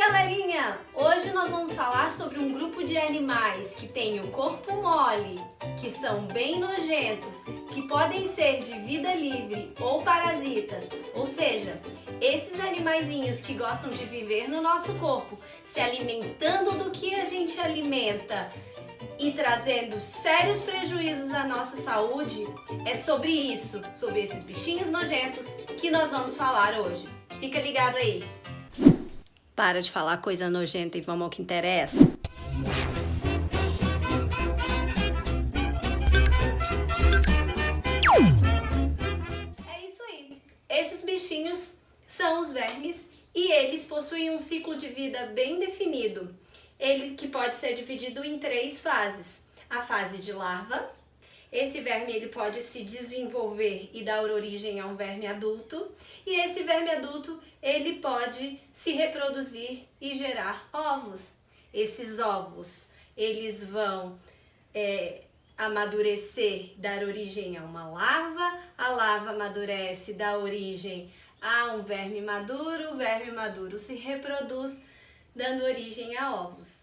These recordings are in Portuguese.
galerinha! Hoje nós vamos falar sobre um grupo de animais que tem o corpo mole, que são bem nojentos, que podem ser de vida livre ou parasitas, ou seja, esses animaizinhos que gostam de viver no nosso corpo, se alimentando do que a gente alimenta e trazendo sérios prejuízos à nossa saúde, é sobre isso, sobre esses bichinhos nojentos que nós vamos falar hoje. Fica ligado aí! Para de falar coisa nojenta e vamos ao que interessa. É isso aí. Esses bichinhos são os vermes e eles possuem um ciclo de vida bem definido. Ele que pode ser dividido em 3 fases. A fase de larva. Esse verme ele pode se desenvolver e dar origem a um verme adulto. E esse verme adulto ele pode se reproduzir e gerar ovos. Esses ovos eles vão amadurecer, dar origem a uma larva. A larva amadurece, dá origem a um verme maduro. O verme maduro se reproduz, dando origem a ovos.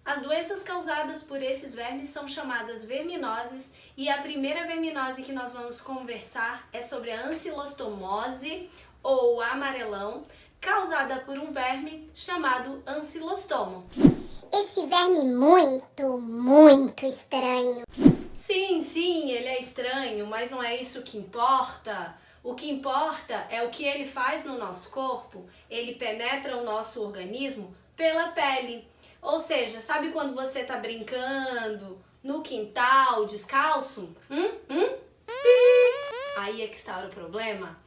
As doenças causadas por esses vermes são chamadas verminoses e a primeira verminose que nós vamos conversar é sobre a ancilostomose ou amarelão, causada por um verme chamado ancilostomo. Esse verme muito estranho. Sim, ele é estranho, mas não é isso que importa. O que importa é o que ele faz no nosso corpo. Ele penetra o nosso organismo pela pele. Ou seja, sabe quando você tá brincando no quintal, descalço? Aí é que está o problema.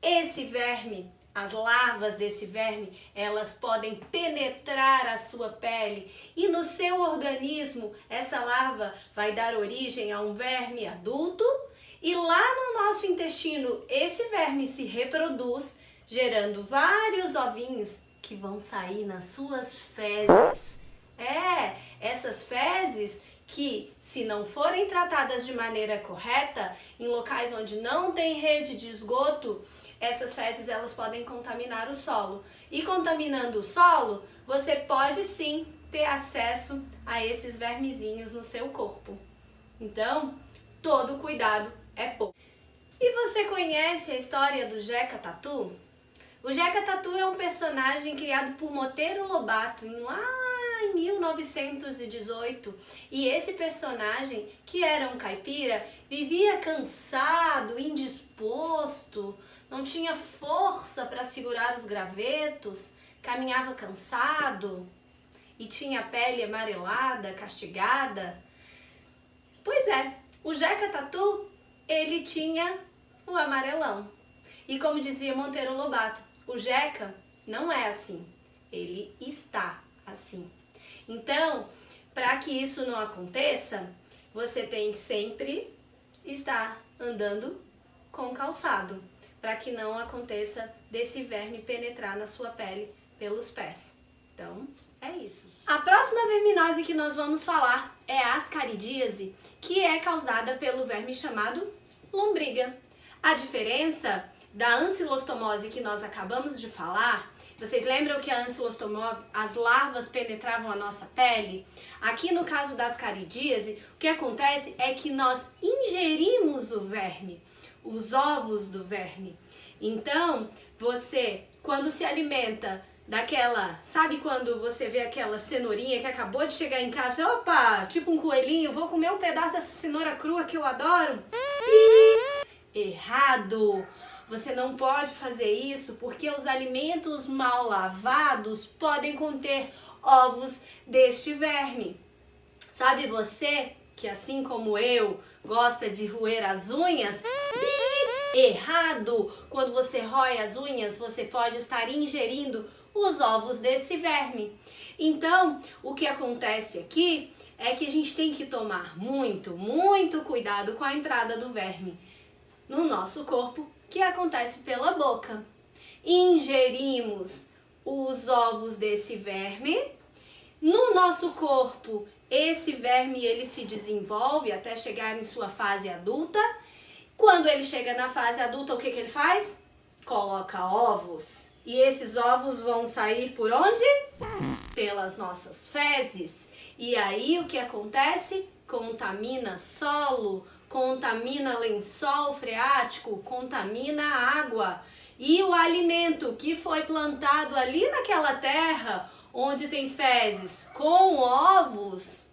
Esse verme, as larvas desse verme, elas podem penetrar a sua pele e no seu organismo essa larva vai dar origem a um verme adulto e lá no nosso intestino esse verme se reproduz, gerando vários ovinhos que vão sair nas suas fezes. Essas fezes que, se não forem tratadas de maneira correta, em locais onde não tem rede de esgoto, essas fezes elas podem contaminar o solo. E contaminando o solo, você pode sim ter acesso a esses vermezinhos no seu corpo. Então, todo cuidado é pouco. E você conhece a história do Jeca Tatu? O Jeca Tatu é um personagem criado por Monteiro Lobato em 1918. E esse personagem, que era um caipira, vivia cansado, indisposto, não tinha força para segurar os gravetos, caminhava cansado e tinha a pele amarelada, castigada. Pois é, o Jeca Tatu, ele tinha o amarelão. E como dizia Monteiro Lobato, o Jeca não é assim, ele está assim. Então, para que isso não aconteça, você tem que sempre estar andando com calçado, para que não aconteça desse verme penetrar na sua pele pelos pés. Então, é isso. A próxima verminose que nós vamos falar é a ascaridíase, que é causada pelo verme chamado lombriga. A diferença da ancilostomose que nós acabamos de falar, vocês lembram que a ancilostomose, as larvas penetravam a nossa pele? Aqui no caso da ascaridíase, o que acontece é que nós ingerimos o verme, os ovos do verme. Então, você, quando se alimenta daquela, sabe quando você vê aquela cenourinha que acabou de chegar em casa, opa, tipo um coelhinho, vou comer um pedaço dessa cenoura crua que eu adoro? Errado! Você não pode fazer isso porque os alimentos mal lavados podem conter ovos deste verme. Sabe você que, assim como eu, gosta de roer as unhas? Errado! Quando você rói as unhas, você pode estar ingerindo os ovos desse verme. Então, o que acontece aqui é que a gente tem que tomar muito cuidado com a entrada do verme no nosso corpo, que acontece pela boca. Ingerimos os ovos desse verme. No nosso corpo, esse verme ele se desenvolve até chegar em sua fase adulta. Quando ele chega na fase adulta, o que ele faz? Coloca ovos. E esses ovos vão sair por onde? Pelas nossas fezes. E aí o que acontece? Contamina solo, contamina lençol freático, contamina a água. E o alimento que foi plantado ali naquela terra onde tem fezes com ovos,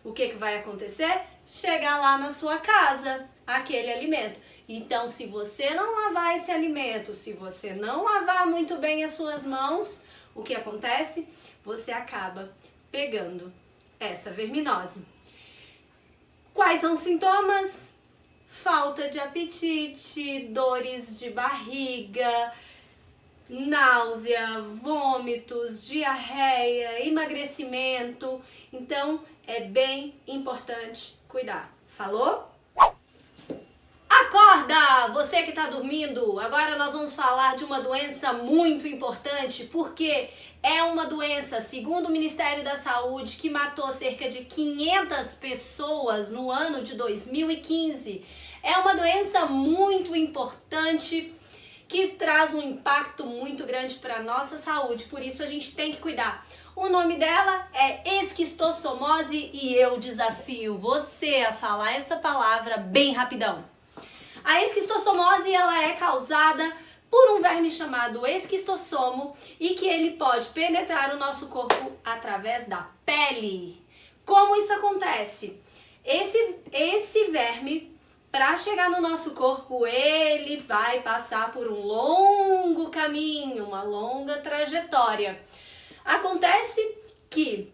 o que vai acontecer? Chegar lá na sua casa aquele alimento. Então, se você não lavar esse alimento, se você não lavar muito bem as suas mãos, o que acontece? Você acaba pegando essa verminose. Quais são os sintomas? Falta de apetite, dores de barriga, náusea, vômitos, diarreia, emagrecimento. Então, é bem importante cuidar. Falou? Acorda! Você que está dormindo! Agora nós vamos falar de uma doença muito importante, porque é uma doença, segundo o Ministério da Saúde, que matou cerca de 500 pessoas no ano de 2015. É uma doença muito importante que traz um impacto muito grande para a nossa saúde, por isso a gente tem que cuidar. O nome dela é esquistossomose e eu desafio você a falar essa palavra bem rapidão. A esquistossomose ela é causada por um verme chamado esquistossomo e que ele pode penetrar o nosso corpo através da pele. Como isso acontece? Esse verme, para chegar no nosso corpo, ele vai passar por um longo caminho, uma longa trajetória. Acontece que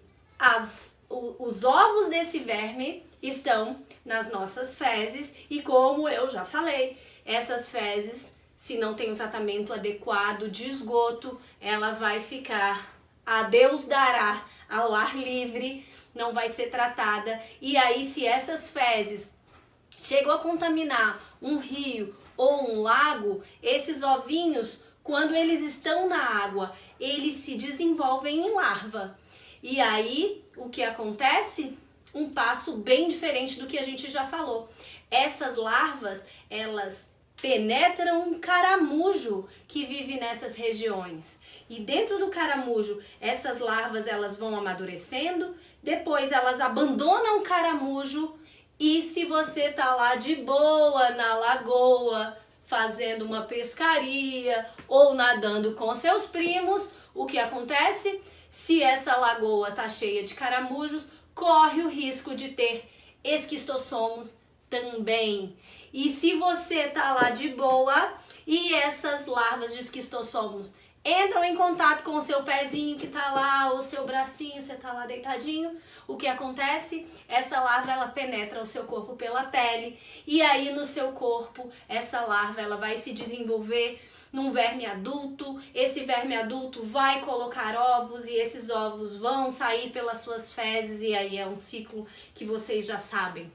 os ovos desse verme estão nas nossas fezes e, como eu já falei, essas fezes, se não tem um tratamento adequado de esgoto, ela vai ficar, a Deus dará, ao ar livre, não vai ser tratada. E aí, se essas fezes chegam a contaminar um rio ou um lago, esses ovinhos, quando eles estão na água, eles se desenvolvem em larva. E aí, o que acontece? Um passo bem diferente do que a gente já falou. Essas larvas, elas penetram um caramujo que vive nessas regiões. E dentro do caramujo, essas larvas elas vão amadurecendo, depois elas abandonam o caramujo e se você tá lá de boa na lagoa, fazendo uma pescaria ou nadando com seus primos, o que acontece? Se essa lagoa tá cheia de caramujos, corre o risco de ter esquistossomos também. E se você tá lá de boa e essas larvas de esquistossomos entram em contato com o seu pezinho que tá lá, o seu bracinho, você tá lá deitadinho, o que acontece? Essa larva ela penetra o seu corpo pela pele e aí no seu corpo essa larva ela vai se desenvolver num verme adulto. Esse verme adulto vai colocar ovos e esses ovos vão sair pelas suas fezes e aí é um ciclo que vocês já sabem.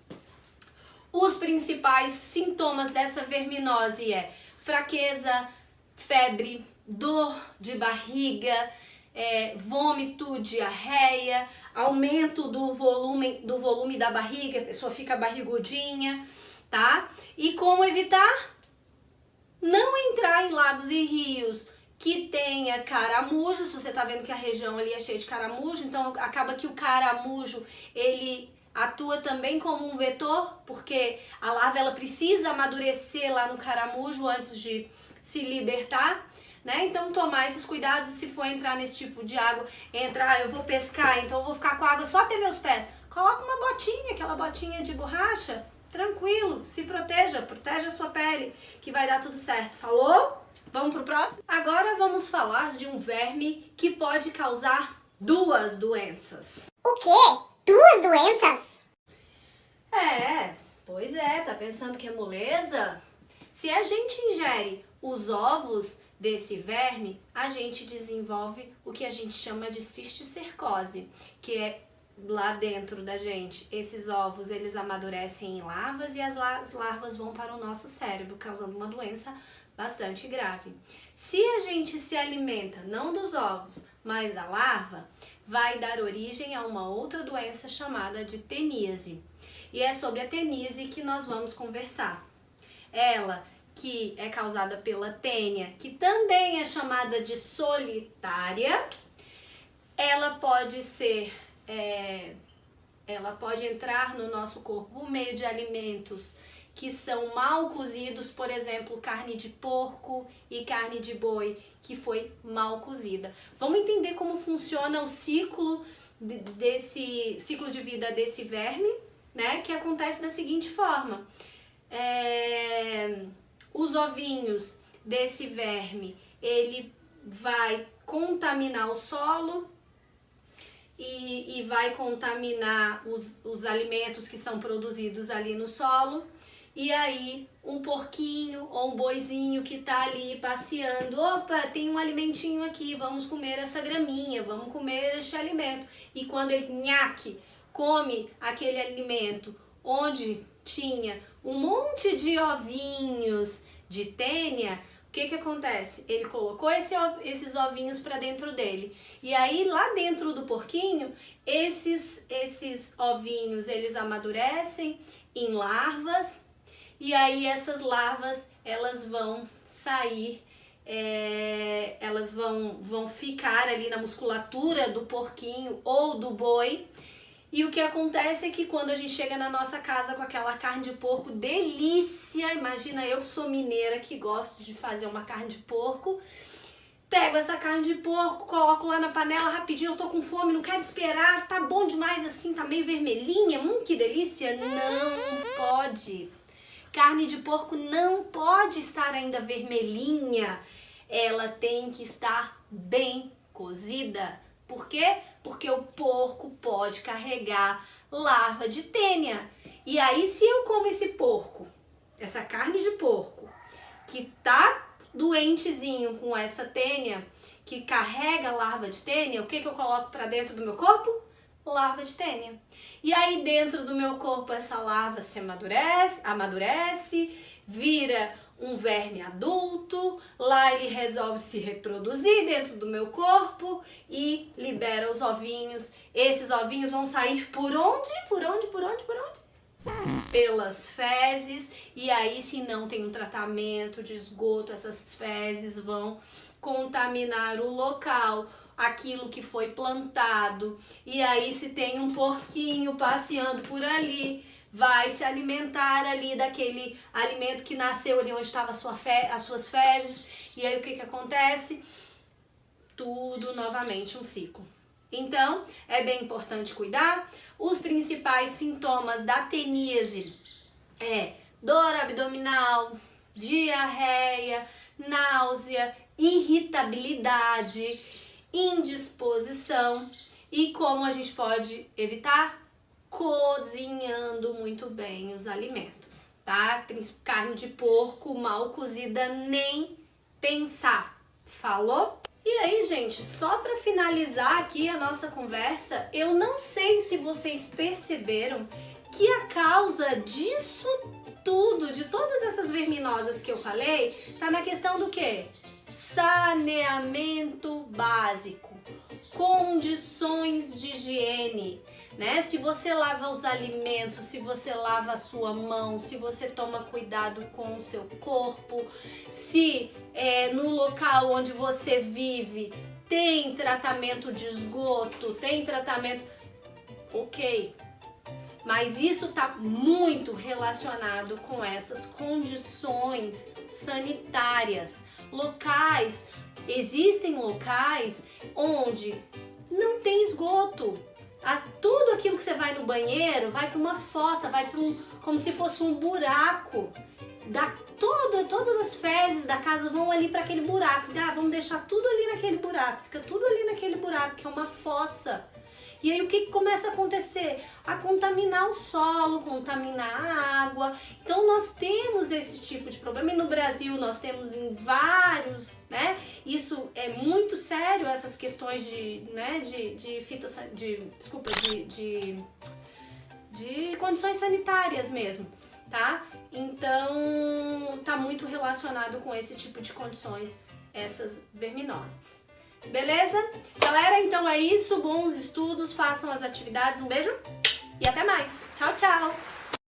Os principais sintomas dessa verminose é fraqueza, febre, dor de barriga, vômito, diarreia, aumento do volume da barriga, a pessoa fica barrigudinha, tá? E como evitar? Não entrar em lagos e rios que tenha caramujo. Se você tá vendo que a região ali é cheia de caramujo, então acaba que o caramujo, ele atua também como um vetor, porque a larva ela precisa amadurecer lá no caramujo antes de se libertar, né? Então tomar esses cuidados e se for entrar nesse tipo de água, eu vou pescar, então eu vou ficar com a água só até meus pés. Coloca uma botinha, aquela botinha de borracha, tranquilo, se proteja, protege a sua pele, que vai dar tudo certo. Falou? Vamos pro próximo? Agora vamos falar de um verme que pode causar 2 doenças. O quê? 2 doenças? Pois é, tá pensando que é moleza? Se a gente ingere os ovos desse verme, a gente desenvolve o que a gente chama de cisticercose, que é lá dentro da gente. Esses ovos, eles amadurecem em larvas e as larvas vão para o nosso cérebro, causando uma doença bastante grave. Se a gente se alimenta não dos ovos, mas da larva, vai dar origem a uma outra doença chamada de teníase. E é sobre a teníase que nós vamos conversar. Ela que é causada pela tênia, que também é chamada de solitária, ela pode ser, ela pode entrar no nosso corpo por meio de alimentos que são mal cozidos, por exemplo, carne de porco e carne de boi que foi mal cozida. Vamos entender como funciona o ciclo de vida desse verme, né? Que acontece da seguinte forma: os ovinhos desse verme, ele vai contaminar o solo e vai contaminar os alimentos que são produzidos ali no solo. E aí, um porquinho ou um boizinho que tá ali passeando, opa, tem um alimentinho aqui, vamos comer essa graminha, vamos comer este alimento. E quando ele, nhaque, come aquele alimento onde tinha um monte de ovinhos de tênia, o que acontece? Ele colocou esses ovinhos para dentro dele. E aí, lá dentro do porquinho, esses ovinhos, eles amadurecem em larvas. E aí essas larvas, elas vão sair, elas vão ficar ali na musculatura do porquinho ou do boi. E o que acontece é que quando a gente chega na nossa casa com aquela carne de porco, delícia! Imagina, eu que sou mineira, que gosto de fazer uma carne de porco. Pego essa carne de porco, coloco lá na panela rapidinho, eu tô com fome, não quero esperar, tá bom demais assim, tá meio vermelhinha, que delícia! Não pode! Carne de porco não pode estar ainda vermelhinha, ela tem que estar bem cozida. Por quê? Porque o porco pode carregar larva de tênia. E aí, se eu como esse porco, essa carne de porco, que tá doentezinho com essa tênia, que carrega larva de tênia, o que eu coloco para dentro do meu corpo? Larva de tênia. E aí dentro do meu corpo essa larva se amadurece, vira um verme adulto, lá ele resolve se reproduzir dentro do meu corpo e libera os ovinhos. Esses ovinhos vão sair por onde? Por onde? Pelas fezes. E aí, se não tem um tratamento de esgoto, essas fezes vão contaminar o local, aquilo que foi plantado. E aí, se tem um porquinho passeando por ali, vai se alimentar ali daquele alimento que nasceu ali onde estava as suas fezes. E aí, o que acontece? Tudo novamente um ciclo. Então, é bem importante cuidar. Os principais sintomas da teníase é dor abdominal, diarreia, náusea, irritabilidade, indisposição. E como a gente pode evitar? Cozinhando muito bem os alimentos, tá? Carne de porco mal cozida, nem pensar. Falou? E aí, gente, só para finalizar aqui a nossa conversa, eu não sei se vocês perceberam que a causa disso tudo, de todas essas verminosas que eu falei, tá na questão do quê? Saneamento básico, condições de higiene, né? Se você lava os alimentos, se você lava a sua mão, se você toma cuidado com o seu corpo, se no local onde você vive tem tratamento de esgoto, tem tratamento, ok. Mas isso está muito relacionado com essas condições sanitárias. Locais, existem locais onde não tem esgoto. Tudo aquilo que você vai no banheiro vai para uma fossa, vai para como se fosse um buraco. Todas as fezes da casa vão ali para aquele buraco. Vamos deixar tudo ali naquele buraco. Fica tudo ali naquele buraco, que é uma fossa. E aí o que começa a acontecer? A contaminar o solo, contaminar a água. Então nós temos esse tipo de problema. E no Brasil nós temos em vários, né? Isso é muito sério, essas questões de condições sanitárias mesmo, tá? Então tá muito relacionado com esse tipo de condições, essas verminosas. Beleza? Galera, então é isso. Bons estudos, façam as atividades. Um beijo e até mais. Tchau, tchau!